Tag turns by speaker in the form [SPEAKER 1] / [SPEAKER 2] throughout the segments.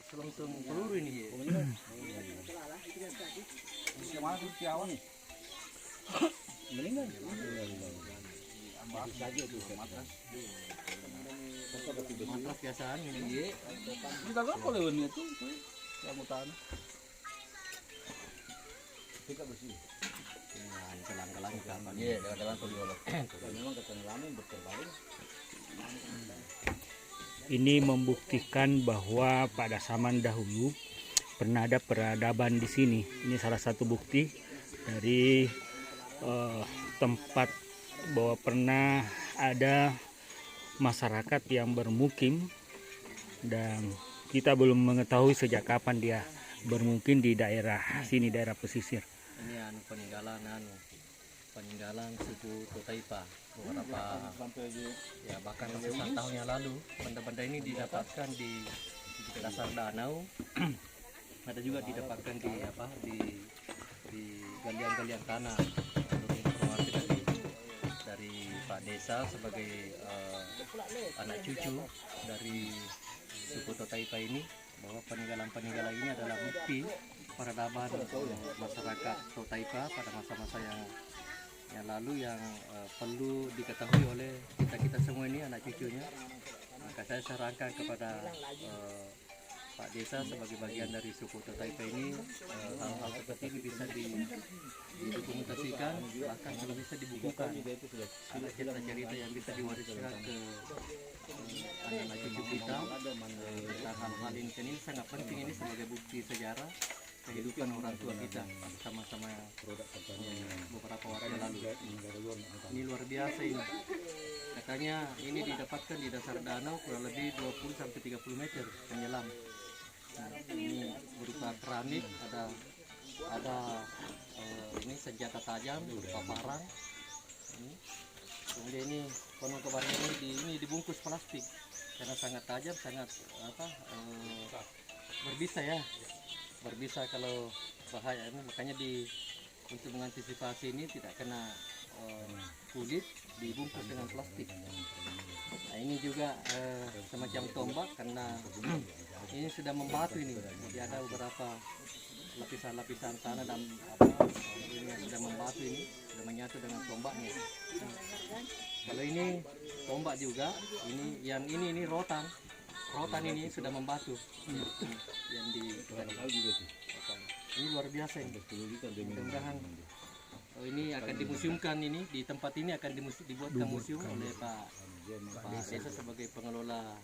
[SPEAKER 1] selongsong peluru ini.
[SPEAKER 2] Gimana tuh Tiawan nih? Meninggal. Saja tuh matras.
[SPEAKER 1] Matras biasaan ini.
[SPEAKER 2] Kita kan boleh ini tuh kamu tahan. Kita bersih.
[SPEAKER 1] Dengan kelang-kelang kapan?
[SPEAKER 2] Iya, dengan poliolog. Memang ketengelaman berterbalik.
[SPEAKER 3] Ini membuktikan bahwa pada zaman dahulu pernah ada peradaban di sini. Ini salah satu bukti dari tempat bahwa pernah ada masyarakat yang bermukim, dan kita belum mengetahui sejak kapan dia bermukim di daerah sini, daerah pesisir.
[SPEAKER 1] Ini peninggalan suku Totaipa beberapa ya bahkan ratusan tahun yang lalu. Benda-benda ini didapatkan di dasar danau. Ada juga didapatkan di galian-galian tanah. Menurut informasi dari Pak Desa sebagai anak cucu dari suku Totaipa ini, bahwa peninggalan-peninggalan ini adalah bukti peradaban masyarakat Totaipa pada masa-masa yang lalu yang perlu diketahui oleh kita semua ini, anak cucunya. Maka saya sarankan kepada Pak Desa sebagai bagian dari suku Totaipa ini, hal-hal seperti ini bisa didokumentasikan, bahkan kalau bisa dibukukan. Ada cerita-cerita yang bisa diwariskan ke anak-anak cucu kita tentang hal-hal ini sangat penting. Ini sebagai bukti sejarah kehidupan orang tua kita sama-sama beberapa waktu lalu. Ini luar biasa ini. Katanya ini didapatkan di dasar danau kurang lebih 20-30 meter menyelam. Nah, ini berupa keramik, ada ini senjata tajam berupa parang. Kemudian ini konon kabarnya ini dibungkus plastik karena sangat tajam, sangat berbisa kalau bahaya ini. Makanya untuk mengantisipasi ini tidak kena kulit, dibungkus dengan plastik. Nah, ini juga semacam tombak karena ini sudah membatu ini. Jadi ada beberapa lapisan-lapisan tanah dan ini yang sudah membatu, ini sudah menyatu dengan tombaknya. Nah, kalau ini tombak juga, ini rotan. Rotan ini sudah membatu. Yang ini luar biasa ini. Mudah-mudahan ini akan dimuseumkan, ini di tempat ini akan dibuatkan museum oleh Pak Desa sebagai pengelola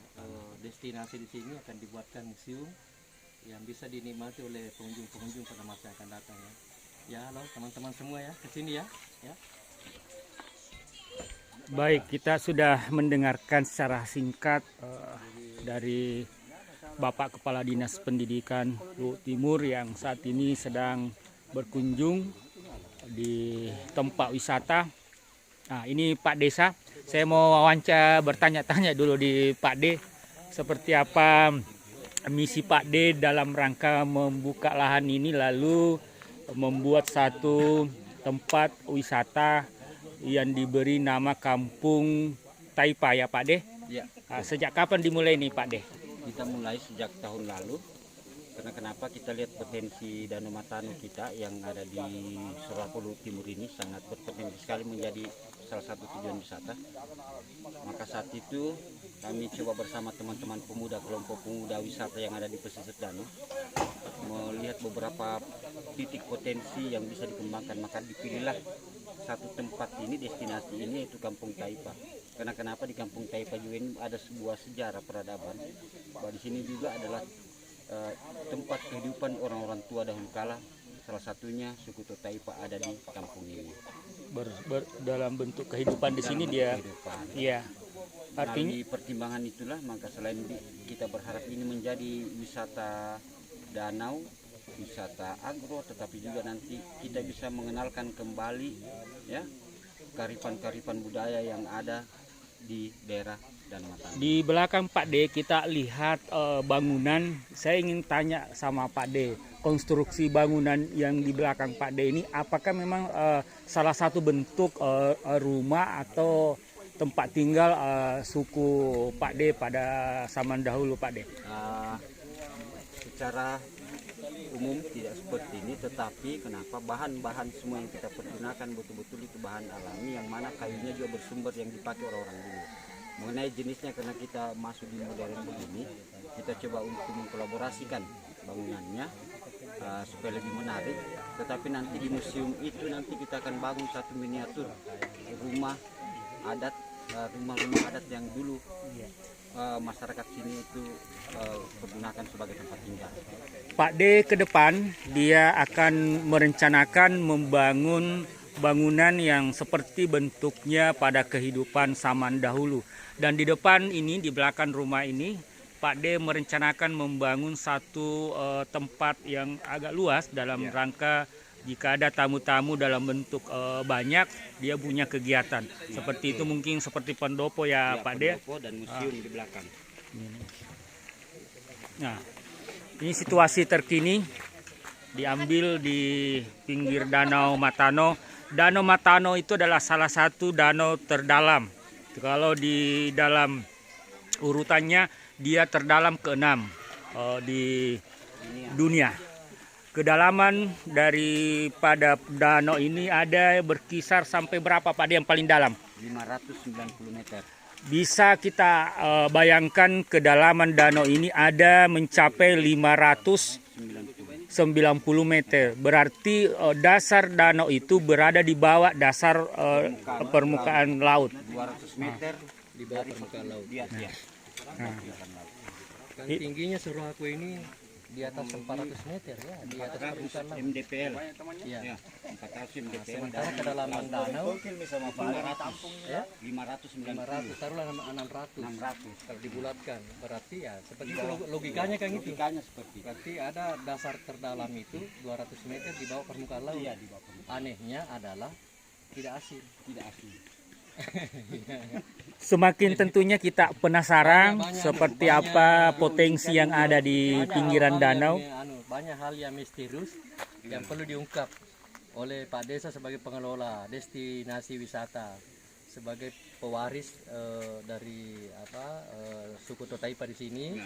[SPEAKER 1] destinasi di sini. Akan dibuatkan museum yang bisa dinikmati oleh pengunjung-pengunjung pada masa yang akan datang ya. Ya, halo teman-teman semua ya, ke sini ya.
[SPEAKER 3] Baik, kita sudah mendengarkan secara singkat dari Bapak Kepala Dinas Pendidikan Luhut Timur yang saat ini sedang berkunjung di tempat wisata. Nah, ini Pak Desa. Saya mau bertanya-tanya dulu di Pak D, seperti apa misi Pak D dalam rangka membuka lahan ini lalu membuat satu tempat wisata yang diberi nama Kampung Taipa ya Pak D?
[SPEAKER 4] Ya.
[SPEAKER 3] Nah, sejak kapan dimulai nih Pak D?
[SPEAKER 4] Kita mulai sejak tahun lalu, karena kenapa kita lihat potensi Danau Matano kita yang ada di Sorapolo Timur ini sangat berpotensi sekali menjadi salah satu tujuan wisata. Maka saat itu kami coba bersama teman-teman pemuda, kelompok pemuda wisata yang ada di pesisir danau, melihat beberapa titik potensi yang bisa dikembangkan. Maka dipilihlah satu tempat ini, destinasi ini, yaitu Kampung Taipa. Karena kenapa di Kampung Taipa juga ini ada sebuah sejarah peradaban. Bahwa di sini juga adalah tempat kehidupan orang-orang tua dahulu kala. Salah satunya suku Totaipa ada di kampung ini.
[SPEAKER 3] Dalam bentuk kehidupan di sini dia. Iya.
[SPEAKER 4] Artinya di pertimbangan itulah, maka selain kita berharap ini menjadi wisata danau, wisata agro, tetapi juga nanti kita bisa mengenalkan kembali ya kearifan-kearifan budaya yang ada di daerah Danau Matano.
[SPEAKER 3] Di belakang Pak D kita lihat bangunan. Saya ingin tanya sama Pak D, konstruksi bangunan yang di belakang Pak D ini apakah memang salah satu bentuk rumah atau tempat tinggal suku Pak D pada zaman dahulu Pak D?
[SPEAKER 4] secara umum tidak seperti ini, tetapi kenapa bahan-bahan semua yang kita pergunakan betul-betul itu bahan alami, yang mana kayunya juga bersumber yang dipakai orang-orang dulu. Mengenai jenisnya, karena kita masuk di modern begini, kita coba untuk mengkolaborasikan bangunannya supaya lebih menarik. Tetapi nanti di museum itu nanti kita akan bangun satu miniatur rumah adat, rumah-rumah adat yang dulu masyarakat sini itu pergunakan sebagai tempat tinggal.
[SPEAKER 3] Pak D ke depan dia akan merencanakan membangun bangunan yang seperti bentuknya pada kehidupan zaman dahulu. Dan di depan ini, di belakang rumah ini, Pak D merencanakan membangun satu tempat yang agak luas dalam rangka jika ada tamu-tamu dalam bentuk banyak, dia punya kegiatan. Seperti itu mungkin seperti pendopo ya Pak D.
[SPEAKER 4] Pendopo dan museum di belakang.
[SPEAKER 3] Nah, ini situasi terkini diambil di pinggir Danau Matano. Danau Matano itu adalah salah satu danau terdalam. Kalau di dalam urutannya dia terdalam ke-6 di dunia. Kedalaman daripada danau ini ada berkisar sampai berapa Pak yang paling dalam?
[SPEAKER 4] 590 meter.
[SPEAKER 3] Bisa kita bayangkan kedalaman danau ini ada mencapai 590 meter. Berarti dasar danau itu berada di bawah dasar permukaan laut.
[SPEAKER 4] 200 meter
[SPEAKER 1] Di bawah permukaan laut.
[SPEAKER 4] Iya.
[SPEAKER 1] Yang tingginya Suruhaku ini di atas 400 meter ya, di atas permukaan laut.
[SPEAKER 4] MDPL.
[SPEAKER 1] Ya.
[SPEAKER 4] 400 MDPL.
[SPEAKER 1] Sementara kedalaman danau ya
[SPEAKER 4] 590.
[SPEAKER 1] taruhlah 600.
[SPEAKER 4] 600.
[SPEAKER 1] Kalau dibulatkan berarti ya seperti itu logikanya kan gitu.
[SPEAKER 4] Logikanya seperti itu.
[SPEAKER 1] Berarti ada dasar terdalam itu 200 meter di bawah permukaan laut.
[SPEAKER 4] Iya, di bawah permukaan.
[SPEAKER 1] Anehnya adalah tidak asin.
[SPEAKER 4] Tidak asli.
[SPEAKER 3] Semakin tentunya kita penasaran seperti apa potensi yang ada di pinggiran danau.
[SPEAKER 1] Banyak hal yang misterius yang perlu diungkap oleh Pak Desa sebagai pengelola destinasi wisata, sebagai pewaris dari suku Totaipa di sini.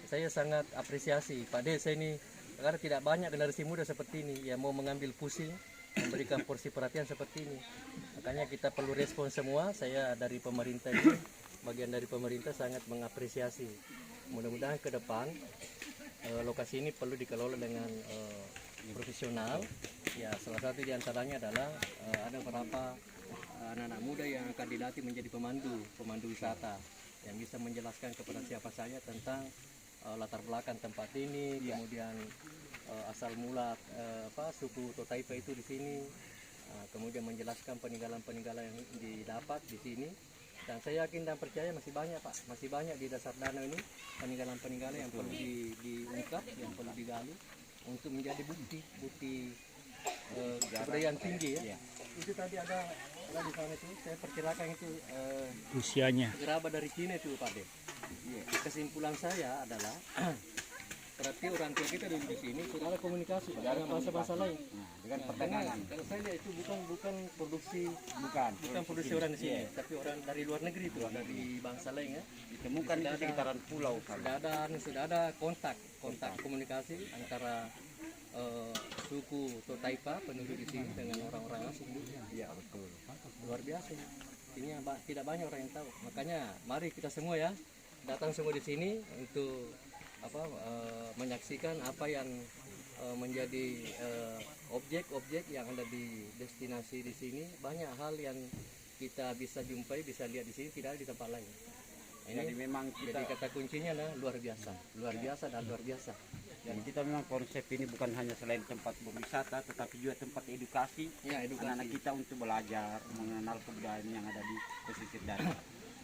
[SPEAKER 1] Saya sangat apresiasi Pak Desa ini karena tidak banyak generasi muda seperti ini yang mau mengambil pusing memberikan porsi perhatian seperti ini. Makanya kita perlu respon semua. Saya dari pemerintah ini, bagian dari pemerintah sangat mengapresiasi. Mudah-mudahan ke depan lokasi ini perlu dikelola dengan profesional. Ya, salah satu di antaranya adalah ada beberapa anak-anak muda yang akan dilatih menjadi pemandu wisata yang bisa menjelaskan kepada siapa saja tentang latar belakang tempat ini, kemudian asal mula suku Totaipa itu di sini, kemudian menjelaskan peninggalan-peninggalan yang didapat di sini. Dan saya yakin dan percaya masih banyak Pak, masih banyak di dasar danau ini peninggalan-peninggalan yang perlu diungkap, yang perlu digali untuk menjadi bukti kebudayaan tinggi ya. Itu tadi ada di sana itu, saya perkirakan itu
[SPEAKER 3] Usianya.
[SPEAKER 1] gerabah dari Cina itu Pak De. Kesimpulan saya adalah berarti orang tua kita dulu di sini sudah ada komunikasi dengan bahasa-bahasa lain.
[SPEAKER 4] Dengan perdagangan.
[SPEAKER 1] Kalau saya lihat itu bukan produksi
[SPEAKER 4] Bukan
[SPEAKER 1] produksi orang di sini, tapi orang dari luar negeri itu, dari bangsa lain ya.
[SPEAKER 4] Ditemukan di sekitaran pulau.
[SPEAKER 1] Sudah ada kontak komunikasi antara suku Totaipa penduduk di sini dengan orang-orang asing. Iya betul. Luar biasa. Ini tidak banyak orang yang tahu. Makanya mari kita semua ya datang semua di sini untuk menyaksikan apa yang menjadi objek-objek yang ada di destinasi di sini. Banyak hal yang kita bisa jumpai, bisa lihat di sini, tidak ada di tempat lain.
[SPEAKER 4] Jadi memang kita,
[SPEAKER 1] Jadi kata kuncinya adalah luar biasa dan luar biasa.
[SPEAKER 4] dan kita memang konsep ini bukan hanya selain tempat berwisata, tetapi juga tempat edukasi.
[SPEAKER 1] Ya, edukasi.
[SPEAKER 4] Anak-anak kita untuk belajar mengenal kebudayaan yang ada di pesisir danau.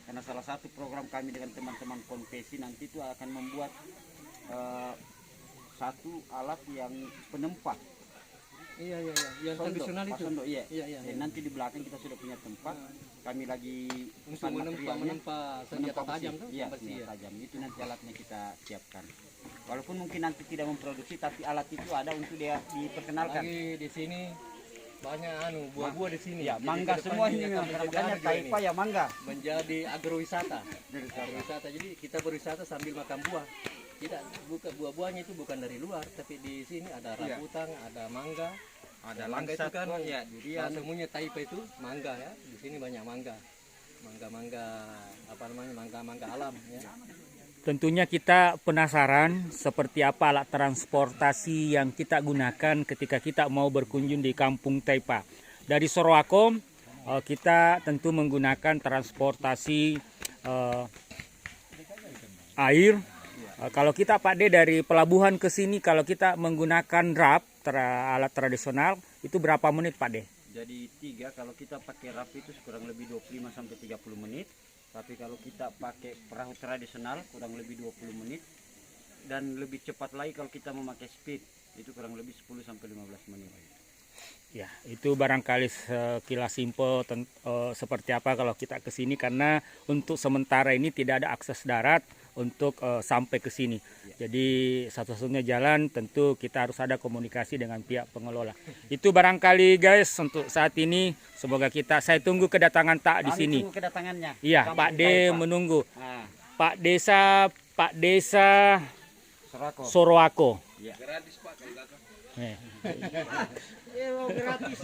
[SPEAKER 4] Karena salah satu program kami dengan teman-teman konfesi nanti itu akan membuat satu alat yang penempat.
[SPEAKER 1] Iya, yang tradisional itu.
[SPEAKER 4] Pasondo, iya.
[SPEAKER 1] Iya.
[SPEAKER 4] Nanti di belakang kita sudah punya tempat. Kami lagi
[SPEAKER 1] Untuk menempa senjata tajam tuh,
[SPEAKER 4] iya,
[SPEAKER 1] besi ya.
[SPEAKER 4] tajam. Itu nanti alatnya kita siapkan. Walaupun mungkin nanti tidak memproduksi, tapi alat itu ada untuk dia diperkenalkan.
[SPEAKER 1] Lagi di sini banyak buah-buah di sini.
[SPEAKER 4] Ya,
[SPEAKER 1] Jadi
[SPEAKER 4] mangga
[SPEAKER 1] ke depan
[SPEAKER 4] semua
[SPEAKER 1] ini
[SPEAKER 4] ini
[SPEAKER 1] akan
[SPEAKER 4] memang.
[SPEAKER 1] menjadi
[SPEAKER 4] Makanya
[SPEAKER 1] harga
[SPEAKER 4] Taipa
[SPEAKER 1] ini.
[SPEAKER 4] ya mangga.
[SPEAKER 1] Menjadi agrowisata. Jadi kita berwisata sambil makan buah. Tidak, buah-buahnya itu bukan dari luar, tapi di sini ada rambutan, ada mangga.
[SPEAKER 4] Ada
[SPEAKER 1] Mangga itu
[SPEAKER 4] langsat,
[SPEAKER 1] kan
[SPEAKER 4] ya, durian.
[SPEAKER 1] semuanya Taipa itu mangga ya. Di sini banyak mangga. Mangga-mangga apa namanya? Mangga-mangga alam ya.
[SPEAKER 3] Tentunya kita penasaran seperti apa alat transportasi yang kita gunakan ketika kita mau berkunjung di Kampung Taipa. Dari Sorowako kita tentu menggunakan transportasi air. Kalau kita Pak D dari pelabuhan ke sini, kalau kita menggunakan rap alat tradisional itu berapa menit Pak D?
[SPEAKER 4] Jadi 3 kalau kita pakai rap itu kurang lebih 25 sampai 30 menit. Tapi kalau kita pakai perahu tradisional kurang lebih 20 menit. Dan lebih cepat lagi kalau kita memakai speed itu kurang lebih 10 sampai 15 menit.
[SPEAKER 3] Ya, itu barangkali sekilas simpel seperti apa kalau kita ke sini, karena untuk sementara ini tidak ada akses darat untuk sampai ke sini. Jadi satu-satunya jalan tentu kita harus ada komunikasi dengan pihak pengelola. Itu barangkali guys untuk saat ini. Semoga saya tunggu kedatangan Tak di sini.
[SPEAKER 4] Tunggu kedatangannya.
[SPEAKER 3] Iya,
[SPEAKER 4] Kampung
[SPEAKER 3] Pak D
[SPEAKER 4] Taipa.
[SPEAKER 3] menunggu.
[SPEAKER 4] Nah,
[SPEAKER 3] Pak Desa
[SPEAKER 4] Sorowako.
[SPEAKER 3] Sorowako.
[SPEAKER 4] Ya.
[SPEAKER 3] Eh.
[SPEAKER 4] Gratis.